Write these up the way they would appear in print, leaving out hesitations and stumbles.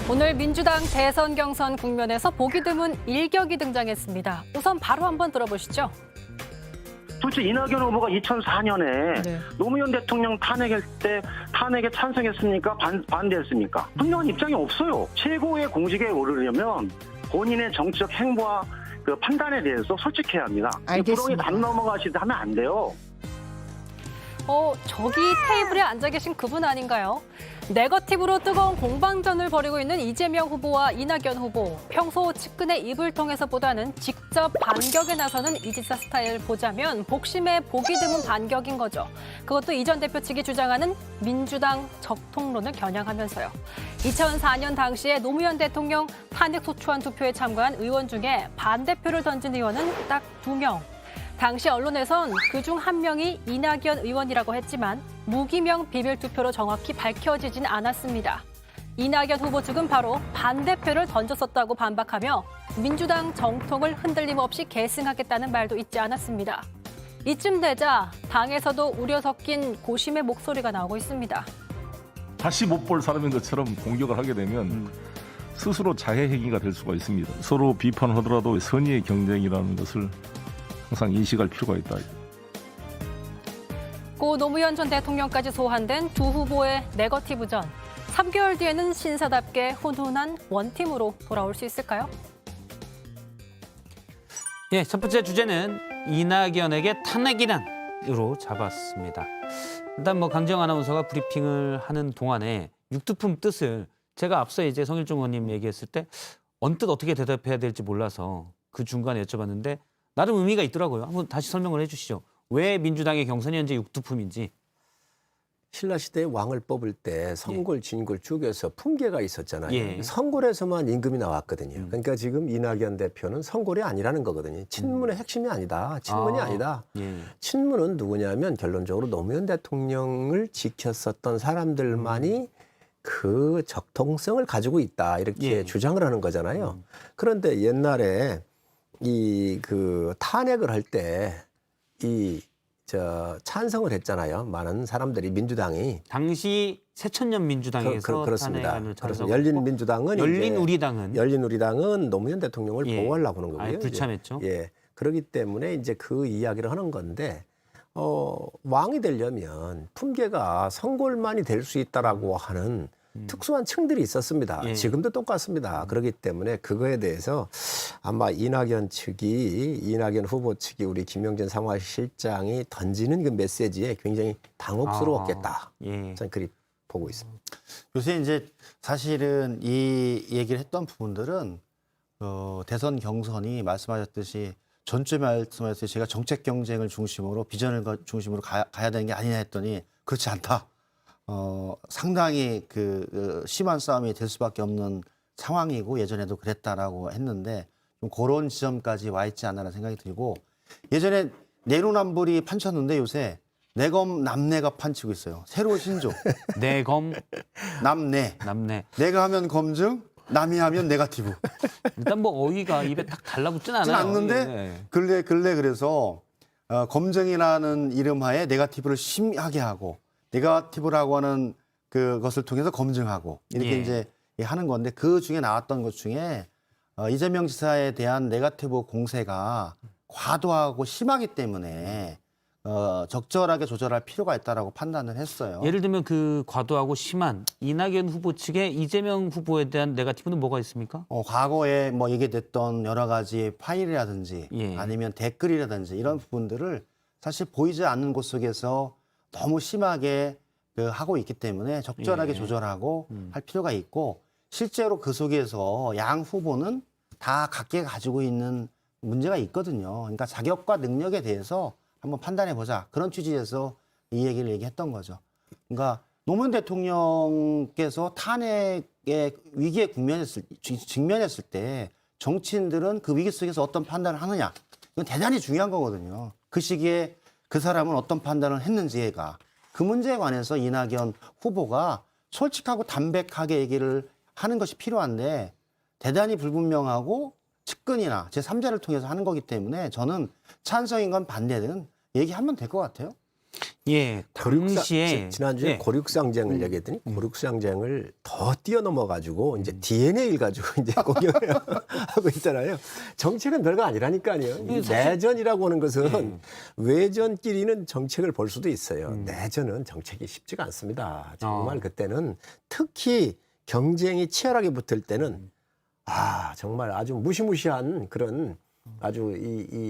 오늘 민주당 대선 경선 국면에서 보기 드문 일격이 등장했습니다. 우선 바로 한번 들어보시죠. 솔직히 이낙연 후보가 2004년에 네. 노무현 대통령 탄핵할 때 탄핵에 찬성했습니까? 반대했습니까? 분명한 입장이 없어요. 최고의 공직에 오르려면 본인의 정치적 행보와 그 판단에 대해서 솔직해야 합니다. 알겠습니다. 부렁이 담 넘어가시듯 하면 안 돼요. 저기 테이블에 앉아 계신 그분 아닌가요? 네거티브로 뜨거운 공방전을 벌이고 있는 이재명 후보와 이낙연 후보. 평소 측근의 입을 통해서보다는 직접 반격에 나서는 이 지사 스타일 보자면 복심의 보기 드문 반격인 거죠. 그것도 이 전 대표 측이 주장하는 민주당 적통론을 겨냥하면서요. 2004년 당시에 노무현 대통령 탄핵 소추안 투표에 참가한 의원 중에 반대표를 던진 의원은 딱 2명. 당시 언론에선 그중 한 명이 이낙연 의원이라고 했지만 무기명 비밀 투표로 정확히 밝혀지진 않았습니다. 이낙연 후보 측은 바로 반대표를 던졌었다고 반박하며 민주당 정통을 흔들림 없이 계승하겠다는 말도 잊지 않았습니다. 이쯤 되자 당에서도 우려 섞인 고심의 목소리가 나오고 있습니다. 다시 못 볼 사람인 것처럼 공격을 하게 되면 스스로 자해 행위가 될 수가 있습니다. 서로 비판을 하더라도 선의의 경쟁이라는 것을 항상 인식할 필요가 있다. 고 노무현 전 대통령까지 소환된 두 후보의 네거티브전. 3개월 뒤에는 신사답게 훈훈한 원팀으로 돌아올 수 있을까요? 예, 첫 번째 주제는 이낙연에게 탄핵이란으로 잡았습니다. 일단 강정 아나운서가 브리핑을 하는 동안에 육두품 뜻을 제가 앞서 이제 성일종 의원님 얘기했을 때 언뜻 어떻게 대답해야 될지 몰라서 그 중간에 여쭤봤는데 나름 의미가 있더라고요. 한번 다시 설명을 해주시죠. 왜 민주당의 경선이 현재 육두품인지. 신라시대에 왕을 뽑을 때 성골, 진골, 죽여서 품계가 있었잖아요. 예. 성골에서만 임금이 나왔거든요. 그러니까 지금 이낙연 대표는 성골이 아니라는 거거든요. 친문의 핵심이 아니다. 친문이 아니다. 예. 친문은 누구냐면 결론적으로 노무현 대통령을 지켰었던 사람들만이 그 적통성을 가지고 있다. 이렇게 예. 주장을 하는 거잖아요. 그런데 옛날에 그 탄핵을 할 때 찬성을 했잖아요. 많은 사람들이 민주당이 당시 새천년 민주당에서 그렇습니다. 탄핵안을 찬성. 열린민주당은 열린우리당은 노무현 대통령을 예. 보호하려고 하는 거고요. 아예 불참했죠. 예. 그렇기 때문에 이제 그 이야기를 하는 건데 왕이 되려면 품계가 성골만이 될 수 있다라고 하는 특수한 층들이 있었습니다. 예. 지금도 똑같습니다. 그렇기 때문에 그거에 대해서 아마 이낙연 후보 측이 우리 김영진 상황실장이 던지는 그 메시지에 굉장히 당혹스러웠겠다. 예. 저는 그리 보고 있습니다. 요새 이제 사실은 이 얘기를 했던 부분들은 대선 경선이 말씀하셨듯이 전주에 말씀하셨듯이 제가 정책 경쟁을 중심으로 비전을 중심으로 가야 되는 게 아니냐 했더니 그렇지 않다. 상당히 심한 싸움이 될 수밖에 없는 상황이고 예전에도 그랬다라고 했는데 좀 그런 지점까지 와 있지 않나라는 생각이 들고 예전에 내로남불이 판쳤는데 요새 내검 남내가 판치고 있어요. 새로운 신조. 내검 남내. 남내. 내가 하면 검증, 남이 하면 네거티브. 일단 어휘가 입에 딱 달라붙진 않아요. 않는데 예. 근래 그래서 검증이라는 이름하에 네거티브를 심하게 하고 네거티브라고 하는 그것을 통해서 검증하고 이렇게 예. 이제 하는 건데 그 중에 나왔던 것 중에 이재명 지사에 대한 네거티브 공세가 과도하고 심하기 때문에 적절하게 조절할 필요가 있다라고 판단을 했어요. 예를 들면 그 과도하고 심한 이낙연 후보 측의 이재명 후보에 대한 네거티브는 뭐가 있습니까? 과거에 얘기됐던 여러 가지 파일이라든지 예. 아니면 댓글이라든지 이런 부분들을 사실 보이지 않는 곳 속에서 너무 심하게 하고 있기 때문에 적절하게 예. 조절하고 할 필요가 있고 실제로 그 속에서 양 후보는 다 각계 가지고 있는 문제가 있거든요. 그러니까 자격과 능력에 대해서 한번 판단해 보자. 그런 취지에서 이 얘기를 얘기했던 거죠. 그러니까 노무현 대통령께서 탄핵의 위기에 직면했을 때 정치인들은 그 위기 속에서 어떤 판단을 하느냐. 이건 대단히 중요한 거거든요. 그 시기에 그 사람은 어떤 판단을 했는지가 그 문제에 관해서 이낙연 후보가 솔직하고 담백하게 얘기를 하는 것이 필요한데 대단히 불분명하고 측근이나 제3자를 통해서 하는 거기 때문에 저는 찬성인 건 반대든 얘기하면 될 것 같아요. 예, 당시에 지난주에 예. 고륙상쟁을 얘기했더니 고륙상쟁을 더 뛰어넘어 가지고 이제 DNA를 가지고 이제 공격을 하고 있잖아요. 정책은 별거 아니라니까요. 이 내전이라고 하는 것은 외전끼리는 정책을 볼 수도 있어요. 내전은 정책이 쉽지가 않습니다. 정말 그때는 특히 경쟁이 치열하게 붙을 때는 정말 아주 무시무시한 그런 아주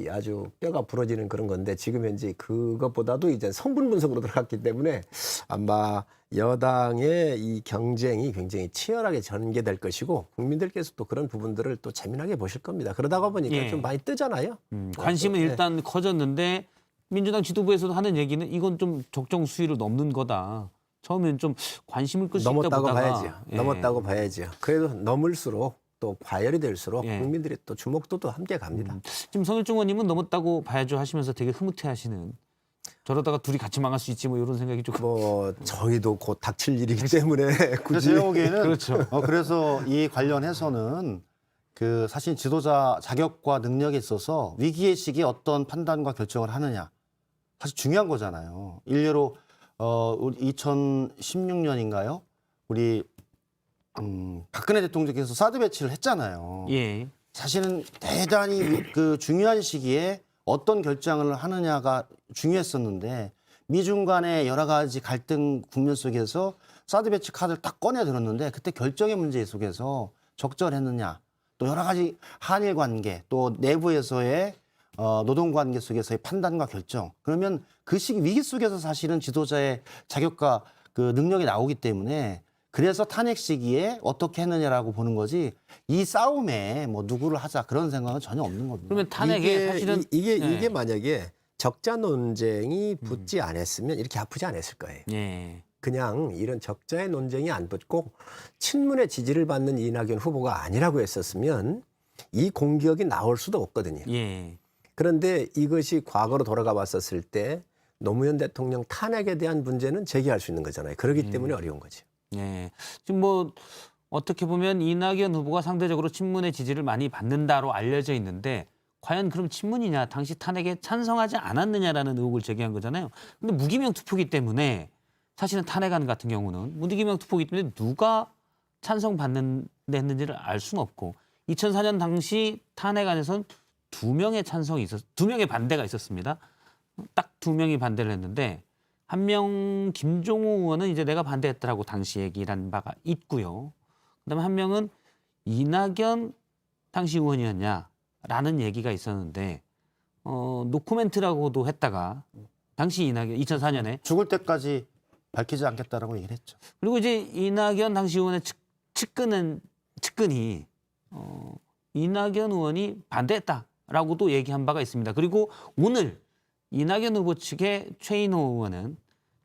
아주 뼈가 부러지는 그런 건데 지금 현재 그것보다도 이제 성분 분석으로 들어갔기 때문에 아마 여당의 이 경쟁이 굉장히 치열하게 전개될 것이고 국민들께서 또 그런 부분들을 또 재미나게 보실 겁니다. 그러다가 보니까 예. 좀 많이 뜨잖아요. 관심은 네. 일단 커졌는데 민주당 지도부에서도 하는 얘기는 이건 좀 적정 수위를 넘는 거다. 처음엔 좀 관심을 끌 수 있다 넘었다고 보다가 봐야죠. 예. 넘었다고 봐야죠. 그래도 넘을수록 또 과열이 될수록 예. 국민들이 또 주목도도 함께 갑니다. 지금 성일종 의원님은 넘었다고 봐야죠 하시면서 되게 흐뭇해하시는 저러다가 둘이 같이 망할 수 있지 뭐 이런 생각이 조금 뭐 저희도 곧 닥칠 일이기 때문에 그래서 굳이 제가 보기에는 그렇죠. 그래서 이 관련해서는 그 사실 지도자 자격과 능력에 있어서 위기의 시기에 어떤 판단과 결정을 하느냐 사실 중요한 거잖아요. 일례로 우리 2016년인가요? 우리 박근혜 대통령께서 사드 배치를 했잖아요. 예. 사실은 대단히 그 중요한 시기에 어떤 결정을 하느냐가 중요했었는데 미중 간의 여러 가지 갈등 국면 속에서 사드 배치 카드를 딱 꺼내 들었는데 그때 결정의 문제 속에서 적절했느냐 또 여러 가지 한일 관계 또 내부에서의 노동 관계 속에서의 판단과 결정 그러면 그 시기 위기 속에서 사실은 지도자의 자격과 그 능력이 나오기 때문에 그래서 탄핵 시기에 어떻게 했느냐라고 보는 거지 이 싸움에 뭐 누구를 하자 그런 생각은 전혀 없는 겁니다. 그러면 탄핵에 이게, 사실은 이게 만약에 적자 논쟁이 붙지 않았으면 이렇게 아프지 않았을 거예요. 예. 그냥 이런 적자의 논쟁이 안 붙고 친문의 지지를 받는 이낙연 후보가 아니라고 했었으면 이 공격이 나올 수도 없거든요. 예. 그런데 이것이 과거로 돌아가 봤었을 때 노무현 대통령 탄핵에 대한 문제는 제기할 수 있는 거잖아요. 그렇기 때문에 어려운 거죠. 예. 지금 뭐 어떻게 보면 이낙연 후보가 상대적으로 친문의 지지를 많이 받는다로 알려져 있는데 과연 그럼 친문이냐 당시 탄핵에 찬성하지 않았느냐라는 의혹을 제기한 거잖아요. 근데 무기명 투표기 때문에 사실은 탄핵안 같은 경우는 무기명 투표기 때문에 누가 찬성받는 데 했는지를 알 수는 없고 2004년 당시 탄핵안에서는 2명의 반대가 있었습니다. 딱 2명이 반대를 했는데 한 명 김종호 의원은 이제 내가 반대했더라고 당시 얘기를 한 바가 있고요. 그다음에 한 명은 이낙연 당시 의원이었냐라는 얘기가 있었는데 노코멘트라고도 했다가 당시 이낙연 2004년에 죽을 때까지 밝히지 않겠다라고 얘기를 했죠. 그리고 이제 이낙연 당시 의원의 측근이 이낙연 의원이 반대했다라고도 얘기한 바가 있습니다. 그리고 오늘 이낙연 후보 측의 최인호 의원은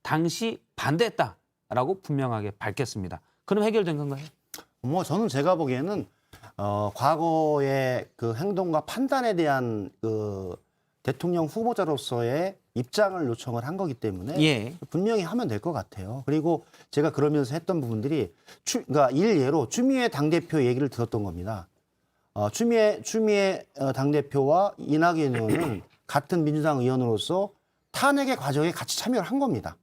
당시 반대했다라고 분명하게 밝혔습니다. 그럼 해결된 건가요? 뭐 저는 제가 보기에는 과거의 그 행동과 판단에 대한 그 대통령 후보자로서의 입장을 요청을 한 거기 때문에 예. 분명히 하면 될 것 같아요. 그리고 제가 그러면서 했던 부분들이 그러니까 일례로 추미애 당대표 얘기를 들었던 겁니다. 추미애 당대표와 이낙연 의원은 같은 민주당 의원으로서 탄핵의 과정에 같이 참여를 한 겁니다.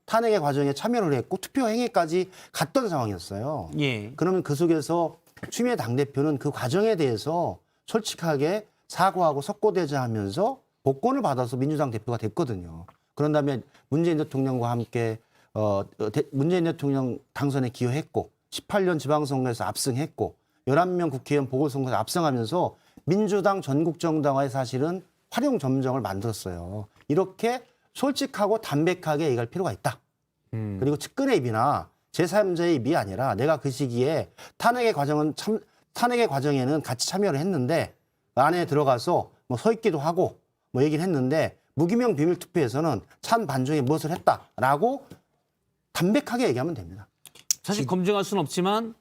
탄핵의 과정에 참여를 했고 투표 행위까지 갔던 상황이었어요. 예. 그러면 그 속에서 추미애 당대표는 그 과정에 대해서 솔직하게 사과하고 석고대죄하면서 복권을 받아서 민주당 대표가 됐거든요. 그런 다음에 문재인 대통령과 함께 문재인 대통령 당선에 기여했고 18년 지방선거에서 압승했고 11명 국회의원 보궐선거에서 압승하면서 민주당 전국정당화에 사실은 활용점정을 만들었어요. 이렇게 솔직하고 담백하게 얘기할 필요가 있다. 그리고 측근의 입이나 제3자의 입이 아니라 내가 그 시기에 탄핵의 과정에는 같이 참여를 했는데 안에 들어가서 뭐 서 있기도 하고 뭐 얘기를 했는데 무기명 비밀 투표에서는 찬 반중에 무엇을 했다라고 담백하게 얘기하면 됩니다. 사실 검증할 수는 없지만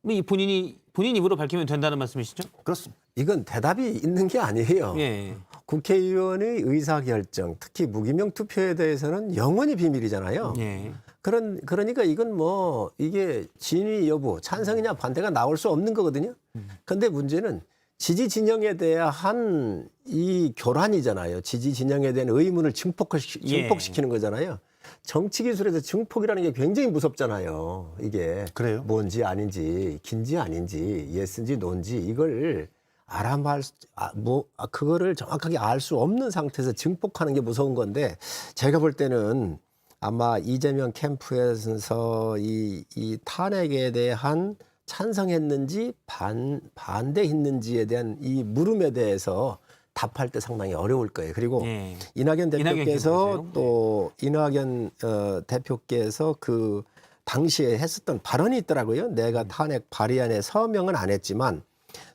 이 본인 입으로 밝히면 된다는 말씀이시죠? 그렇습니다. 이건 대답이 있는 게 아니에요. 예. 국회의원의 의사결정, 특히 무기명 투표에 대해서는 영원히 비밀이잖아요. 예. 그러니까 이건 뭐 이게 진위 여부, 찬성이냐 반대가 나올 수 없는 거거든요. 그런데 문제는 지지 진영에 대한 이 교란이잖아요. 지지 진영에 대한 의문을 증폭시키는 거잖아요. 정치 기술에서 증폭이라는 게 굉장히 무섭잖아요. 이게 그래요? 뭔지 아닌지, 긴지 아닌지, 예스인지 노인지 이걸 그거를 정확하게 알 수 없는 상태에서 증폭하는 게 무서운 건데, 제가 볼 때는 아마 이재명 캠프에서 이 탄핵에 대한 찬성했는지 반대했는지에 대한 이 물음에 대해서 답할 때 상당히 어려울 거예요. 그리고 예. 이낙연 대표께서 캠프세요? 또 이낙연 대표께서 그 당시에 했었던 발언이 있더라고요. 내가 탄핵 발의안에 서명은 안 했지만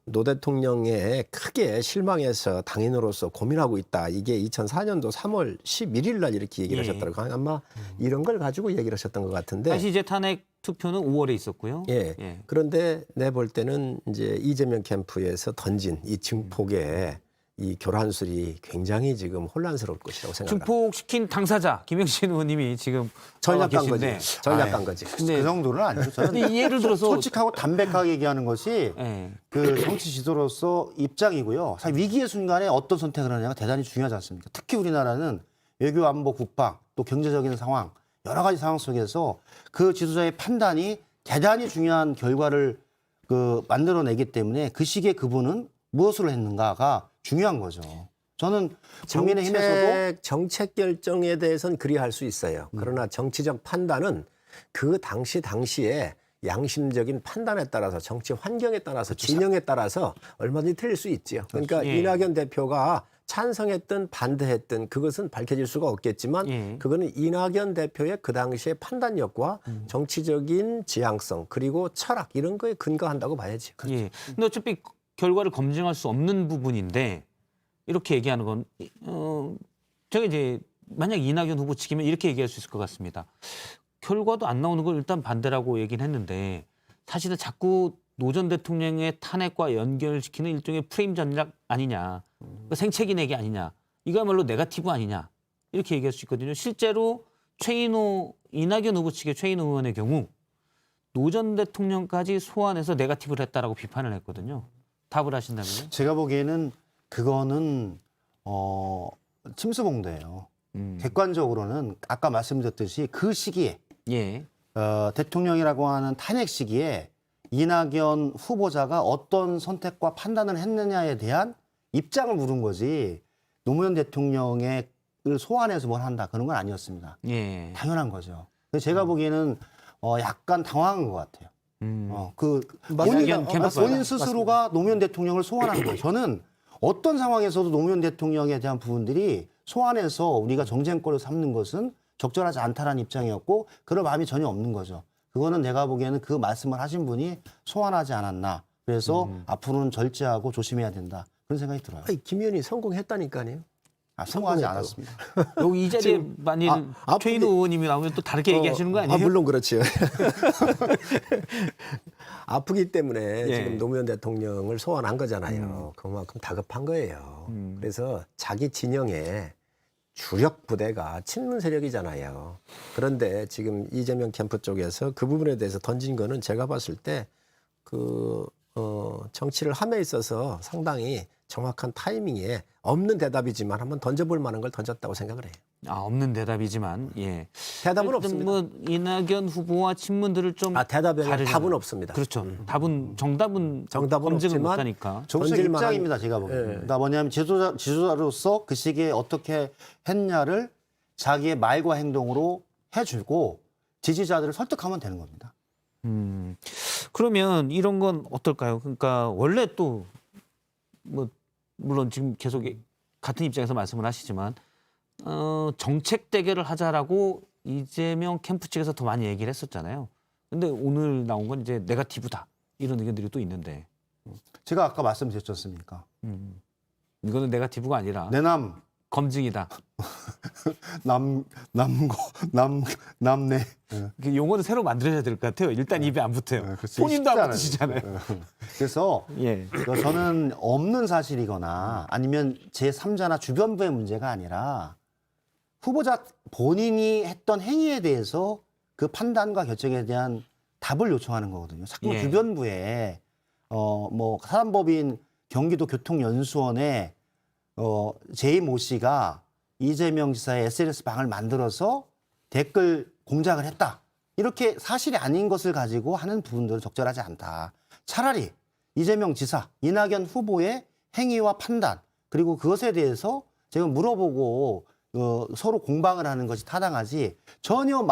노 대통령에 크게 실망해서 당인으로서 고민하고 있다. 이게 2004년도 3월 11일 날 이렇게 얘기를 예. 하셨더라고요. 아마 이런 걸 가지고 얘기를 하셨던 것 같은데. 사실 이제 탄핵 투표는 5월에 있었고요. 예. 예. 그런데 내 볼 때는 이제 이재명 캠프에서 던진 이 증폭의 이 교란술이 굉장히 지금 혼란스러울 것이라고 생각합니다. 증폭시킨 당사자 김영신 의원님이 지금 전략 간 계신데. 거지. 전략 간 거지. 근데 그 정도는 아니죠. 저는 근데 예를 들어서 솔직하고 담백하게 얘기하는 것이 예. 그 정치 지도로서 입장이고요. 사실 위기의 순간에 어떤 선택을 하느냐가 대단히 중요하지 않습니까? 특히 우리나라는 외교, 안보, 국방, 또 경제적인 상황, 여러 가지 상황 속에서 그 지도자의 판단이 대단히 중요한 결과를 만들어내기 때문에 그 시기에 그분은 무엇을 했는가가 중요한 거죠. 저는 국민의힘에서도 정책 결정에 대해서는 그리할 수 있어요. 그러나 정치적 판단은 그 당시에 양심적인 판단에 따라서 정치 환경에 따라서 진영에 따라서 얼마든지 틀릴 수 있죠. 그러니까 예. 이낙연 대표가 찬성했든 반대했든 그것은 밝혀질 수가 없겠지만 예. 그거는 이낙연 대표의 그 당시의 판단력과 정치적인 지향성 그리고 철학 이런 거에 근거한다고 봐야지. 예. 근데 어차피 결과를 검증할 수 없는 부분인데 이렇게 얘기하는 건 제가 이제 만약 이낙연 후보 측이면 이렇게 얘기할 수 있을 것 같습니다. 결과도 안 나오는 걸 일단 반대라고 얘기는 했는데 사실은 자꾸 노 전 대통령의 탄핵과 연결시키는 일종의 프레임 전략 아니냐. 그러니까 생채기 내기 아니냐. 이거야말로 네거티브 아니냐. 이렇게 얘기할 수 있거든요. 실제로 이낙연 후보 측의 최인호 의원의 경우 노 전 대통령까지 소환해서 네거티브를 했다라고 비판을 했거든요. 답을 하신다면요? 제가 보기에는 그거는 침수봉대예요. 객관적으로는 아까 말씀드렸듯이 그 시기에 예. 대통령이라고 하는 탄핵 시기에 이낙연 후보자가 어떤 선택과 판단을 했느냐에 대한 입장을 물은 거지 노무현 대통령을 소환해서 뭘 한다 그런 건 아니었습니다. 예. 당연한 거죠. 그래서 제가 보기에는 약간 당황한 것 같아요. 이낙연 캠프가 본인 스스로가 노무현 대통령을 소환한 거예요. 저는 어떤 상황에서도 노무현 대통령에 대한 부분들이 소환해서 우리가 정쟁거리로 삼는 것은 적절하지 않다라는 입장이었고 그럴 마음이 전혀 없는 거죠. 그거는 내가 보기에는 그 말씀을 하신 분이 소환하지 않았나. 그래서 앞으로는 절제하고 조심해야 된다. 그런 생각이 들어요. 아니, 김 의원이 성공했다니까요. 성공하지 성공했다고. 않았습니다. 여기 이 자리에 만일 앞으로- 최인호 의원님이 나오면 또 다르게 얘기하시는 거 아니에요? 물론 그렇죠. 아프기 때문에 예. 지금 노무현 대통령을 소환한 거잖아요. 그만큼 다급한 거예요. 그래서 자기 진영에 주력 부대가 친문 세력이잖아요. 그런데 지금 이재명 캠프 쪽에서 그 부분에 대해서 던진 거는 제가 봤을 때 정치를 함에 있어서 상당히 정확한 타이밍에 없는 대답이지만 한번 던져볼 만한 걸 던졌다고 생각을 해요. 없는 대답이지만 예. 대답은 일단 없습니다. 뭐 이낙연 후보와 친문들을 좀 대답에는 다르잖아요. 답은 없습니다. 그렇죠. 정답은 정답은 검증을 없지만 못하니까. 정책 던질 만한- 입장입니다. 제가 보기에는. 예. 그러니까 뭐냐면 지도자로서 그 시기에 어떻게 했냐를 자기의 말과 행동으로 해주고 지지자들을 설득하면 되는 겁니다. 그러면 이런 건 어떨까요? 그러니까 원래 또 뭐 물론 지금 계속 같은 입장에서 말씀을 하시지만 정책 대결을 하자라고 이재명 캠프 측에서 더 많이 얘기를 했었잖아요. 근데 오늘 나온 건 이제 네거티브다 이런 의견들이 또 있는데 제가 아까 말씀드렸지 않습니까? 이거는 네거티브가 아니라 내남, 검증이다. 남내. 그 용어는 새로 만들어야 될 것 같아요. 일단 입에 안 붙어요. 그렇지. 본인도 안 쉽지 않아요. 붙으시잖아요. 그래서 예. 저는 없는 사실이거나 아니면 제3자나 주변부의 문제가 아니라 후보자 본인이 했던 행위에 대해서 그 판단과 결정에 대한 답을 요청하는 거거든요. 자꾸 예. 주변부에 뭐 사단법인 경기도 교통연수원에 제이모 씨가 이재명 지사의 SNS 방을 만들어서 댓글 공작을 했다. 이렇게 사실이 아닌 것을 가지고 하는 부분들은 적절하지 않다. 차라리 이재명 지사, 이낙연 후보의 행위와 판단, 그리고 그것에 대해서 제가 물어보고 서로 공방을 하는 것이 타당하지, 전혀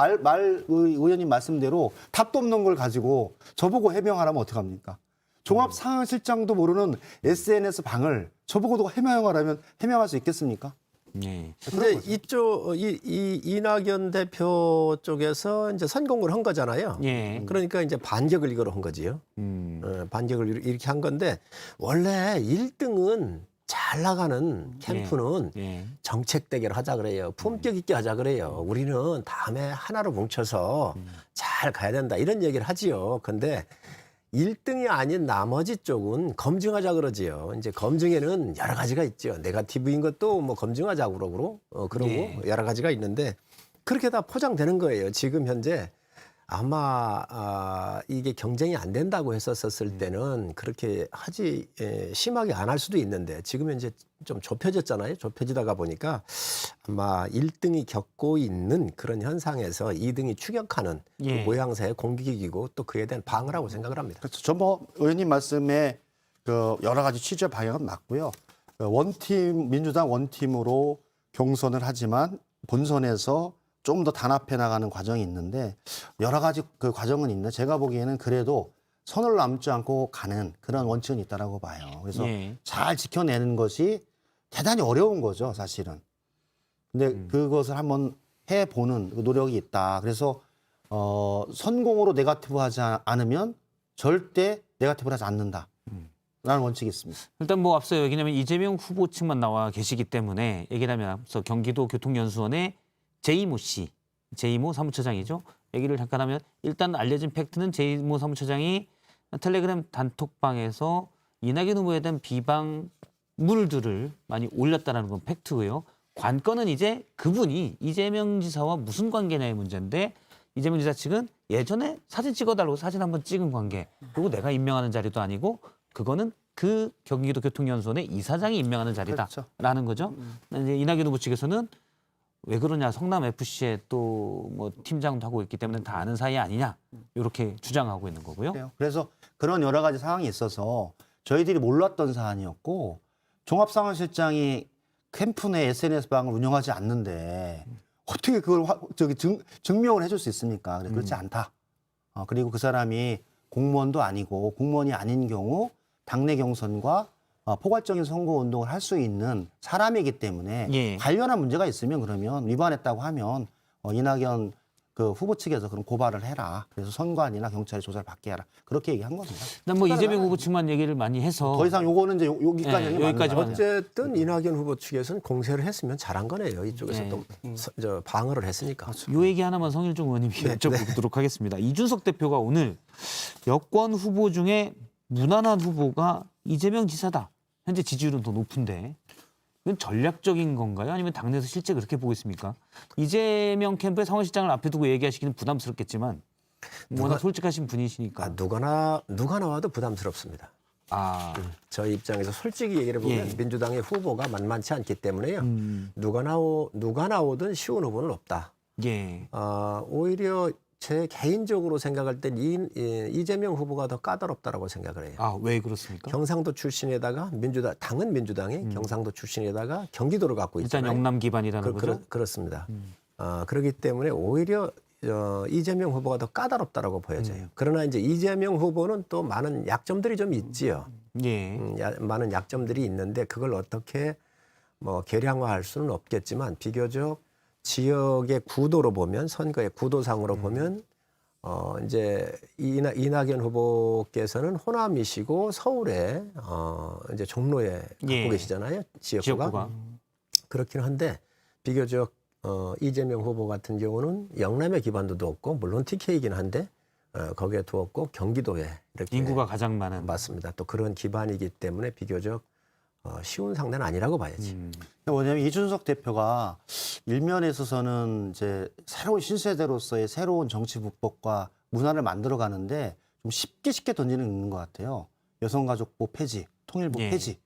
의원님 말씀대로 답도 없는 걸 가지고 저보고 해명하라면 어떡합니까? 종합상황실장도 모르는 SNS 방을 저보고도 해명하라면 해명할 수 있겠습니까? 예. 근데 이쪽 이낙연 대표 쪽에서 이제 선공을 한 거잖아요. 예. 그러니까 이제 반격을 이거로 한 거지요. 반격을 이렇게 한 건데, 원래 1등은 잘 나가는 캠프는 예. 정책 대결 하자 그래요. 품격 있게 하자 그래요. 우리는 다음에 하나로 뭉쳐서 잘 가야 된다, 이런 얘기를 하지요. 근데 1등이 아닌 나머지 쪽은 검증하자 그러지요. 이제 검증에는 여러 가지가 있죠. 네거티브인 것도 뭐 검증하자고 그러고 예. 여러 가지가 있는데, 그렇게 다 포장되는 거예요. 지금 현재 아마 이게 경쟁이 안 된다고 했었을 때는 그렇게 심하게 안 할 수도 있는데, 지금 이제 좀 좁혀졌잖아요. 좁혀지다가 보니까 아마 1등이 겪고 있는 그런 현상에서 2등이 추격하는 그 예. 모양새의 공격이고, 또 그에 대한 방어라고 생각을 합니다. 그렇죠. 저 뭐 의원님 말씀에 그 여러 가지 취재 방향은 맞고요. 원팀, 민주당 원팀으로 경선을 하지만 본선에서 좀 더 단합해 나가는 과정이 있는데, 여러 가지 그 과정은 있는데, 제가 보기에는 그래도 선을 남지 않고 가는 그런 원칙은 있다라고 봐요. 그래서 예. 잘 지켜내는 것이 대단히 어려운 거죠, 사실은. 근데 그것을 한번 해보는 노력이 있다. 그래서 선공으로 네거티브 하지 않으면 절대 네거티브를 하지 않는다. 라는 원칙이 있습니다. 일단 뭐 앞서 얘기냐면 이재명 후보 측만 나와 계시기 때문에 얘기를 하면, 앞서 경기도 교통연수원의 제이모 씨, 제이모 사무처장이죠. 얘기를 잠깐 하면, 일단 알려진 팩트는 제이모 사무처장이 텔레그램 단톡방에서 이낙연 후보에 대한 비방물들을 많이 올렸다는 건 팩트고요. 관건은 이제 그분이 이재명 지사와 무슨 관계냐의 문제인데, 이재명 지사 측은 예전에 사진 찍어달라고 사진 한번 찍은 관계, 그리고 내가 임명하는 자리도 아니고 그거는 그 경기도 교통연수원의 이사장이 임명하는 자리다라는 거죠. 이제 이낙연 후보 측에서는 왜 그러냐, 성남 FC에 또 뭐 팀장도 하고 있기 때문에 다 아는 사이 아니냐, 이렇게 주장하고 있는 거고요. 그래서 그런 여러 가지 상황이 있어서 저희들이 몰랐던 사안이었고, 종합상황실장이 캠프 내 SNS 방을 운영하지 않는데 어떻게 그걸 증명을 해줄 수 있습니까? 그렇지 않다. 그리고 그 사람이 공무원도 아니고, 공무원이 아닌 경우 당내 경선과 포괄적인 선거운동을 할 수 있는 사람이기 때문에, 예. 관련한 문제가 있으면 그러면 위반했다고 하면 이낙연 그 후보 측에서 그럼 고발을 해라. 그래서 선관이나 경찰이 조사를 받게 하라. 그렇게 얘기한 겁니다. 일단 뭐 이재명 후보 측만 얘기를 많이 해서 더 이상 요거는 이제 여기까지 네, 여기까지만. 어쨌든 이낙연 후보 측에서는 공세를 했으면 잘한 거네요. 이쪽에서 또 방어를 했으니까. 요 얘기 하나만 성일종 의원님이 여쭤보도록 하겠습니다. 이준석 대표가 오늘 여권 후보 중에 무난한 후보가 이재명 지사다. 현재 지지율은 더 높은데, 이건 전략적인 건가요? 아니면 당내에서 실제 그렇게 보고 있습니까? 이재명 캠프의 상황실장을 앞에 두고 얘기하시기는 부담스럽겠지만 워낙 솔직하신 분이시니까. 누가 나와도 부담스럽습니다. 저희 입장에서 솔직히 얘기를 보면 예. 민주당의 후보가 만만치 않기 때문에요. 누가 나오든 쉬운 후보는 없다. 예. 오히려 제 개인적으로 생각할 땐 이재명 후보가 더 까다롭다라고 생각을 해요. 왜 그렇습니까? 경상도 출신에다가 당은 민주당이 경상도 출신에다가 경기도를 갖고 있잖아요. 일단 영남 기반이라는 거죠. 그렇습니다. 그렇기 때문에 오히려 이재명 후보가 더 까다롭다라고 보여져요. 그러나 이제 이재명 후보는 또 많은 약점들이 좀 있지요. 예. 많은 약점들이 있는데, 그걸 어떻게 뭐 계량화할 수는 없겠지만, 비교적 지역의 구도로 보면, 선거의 구도상으로 보면 이제 이낙연 후보께서는 호남이시고 서울에 이제 종로에 갖고 계시잖아요. 지역구가. 그렇긴 한데, 비교적 이재명 후보 같은 경우는 영남의 기반도 없고, 물론 TK이긴 한데 거기에 두었고, 경기도에 이렇게 인구가 가장 많은. 맞습니다. 또 그런 기반이기 때문에 비교적 쉬운 상대는 아니라고 봐야지. 뭐냐면 이준석 대표가 일면에 있어서는 이제 새로운 신세대로서의 새로운 정치 문법과 문화를 만들어 가는데 좀 쉽게 던지는 있는 것 같아요. 여성가족부 폐지, 통일부 예. 폐지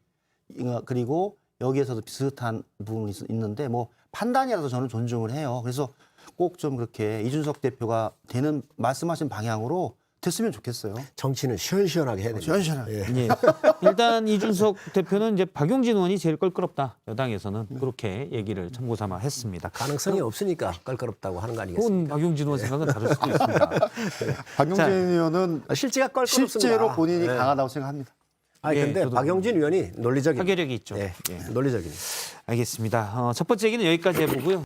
그리고 여기에서도 비슷한 부분이 있는데 뭐 판단이라도 저는 존중을 해요. 그래서 꼭 좀 그렇게 이준석 대표가 되는 말씀하신 방향으로 됐으면 좋겠어요. 정치는 시원시원하게 해야 됩니다. 시원시원하게. 예. 예. 일단 이준석 대표는 이제 박용진 의원이 제일 껄끄럽다. 여당에서는 그렇게 얘기를 참고 삼아 했습니다. 가능성이 없으니까 껄끄럽다고 하는 거 아니겠습니까? 그건 박용진 의원 생각은 다를 수도 있습니다. 박용진 자, 의원은 실제가 껄끄럽습니다. 실제로 본인이 예. 강하다고 생각합니다. 아니 예, 근데 저도 박용진 의원이 논리적입니다. 타결력이 있죠. 예, 예. 논리적입니다. 알겠습니다. 첫 번째 얘기는 여기까지 해보고요.